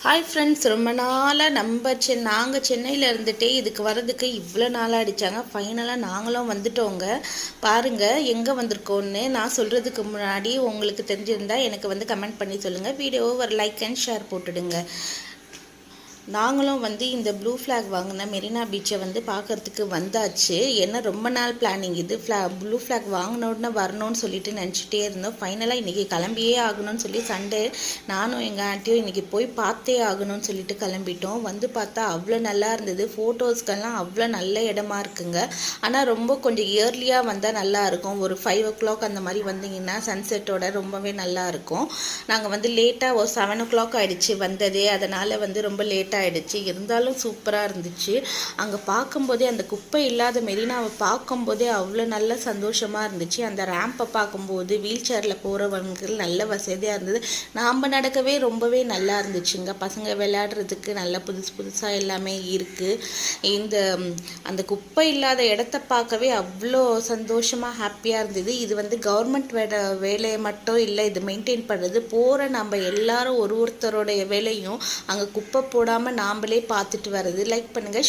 Hi friends, ரொம்ப நாளாக நாங்கள் சென்னையில் இருந்துகிட்டே இதுக்கு வர்றதுக்கு இவ்வளோ நாளாக அடித்தாங்க. ஃபைனலாக நாங்களும் வந்துட்டோங்க. பாருங்கள் எங்கே வந்திருக்கோன்னு. நான் சொல்கிறதுக்கு முன்னாடி உங்களுக்கு தெரிஞ்சிருந்தா எனக்கு கமெண்ட் பண்ணி சொல்லுங்கள். வீடியோவை ஒரு லைக் அண்ட் ஷேர் போட்டுடுங்க. நாங்களும் இந்த ப்ளூ ஃப்ளாக் வாங்கின மெரினா பீச்சை பார்க்குறதுக்கு வந்தாச்சு. ஏன்னா ரொம்ப நாள் பிளானிங் இது. ப்ளூ ஃப்ளாக் வாங்கின உடனே வரணும்னு சொல்லிட்டு நினச்சிட்டே இருந்தோம். ஃபைனலாக இன்றைக்கி கிளம்பியே ஆகணும்னு சொல்லி சண்டே நானும் எங்கள் ஆண்டியும் இன்றைக்கி போய் பார்த்தே ஆகணும்னு சொல்லிட்டு கிளம்பிட்டோம். பார்த்தா அவ்வளோ நல்லா இருந்தது. ஃபோட்டோஸ்க்கெல்லாம் அவ்வளோ நல்ல இடமா இருக்குங்க. ஆனால் ரொம்ப கொஞ்சம் இயர்லியாக வந்தால் நல்லாயிருக்கும். ஒரு 5 o'clock அந்த மாதிரி வந்தீங்கன்னா சன்செட்டோட ரொம்பவே நல்லாயிருக்கும். நாங்கள் லேட்டாக ஒரு 7 o'clock ஆகிடுச்சு வந்ததே. அதனால் ரொம்ப லேட்டாக ஆகிடுச்சு. இருந்தாலும் சூப்பராக இருந்துச்சு. அங்கே பார்க்கும்போதே அந்த குப்பை இல்லாத மெரினாவை பார்க்கும்போதே அவ்வளோ நல்ல சந்தோஷமாக இருந்துச்சு. அந்த ரேம்பை பார்க்கும்போது வீல் சேரில் போகிறவங்களுக்கு நல்ல வசதியாக இருந்தது. நாம் நடக்கவே ரொம்பவே நல்லா இருந்துச்சுங்க. பசங்க விளையாடுறதுக்கு நல்ல புதுசாக எல்லாமே இருக்குது. அந்த குப்பை இல்லாத இடத்த பார்க்கவே அவ்வளோ சந்தோஷமாக ஹாப்பியாக இருந்தது. இது கவர்மெண்ட் வேலையை மட்டும் இல்லை, இது மெயின்டைன் பண்ணுறது. போகிற நம்ம எல்லாரும் ஒருத்தருடைய வேலையும் அங்கே குப்பை போடாமல் நாம்ளே பார்த்துட்டு வர்றது. லைக் பண்ணுங்கள்.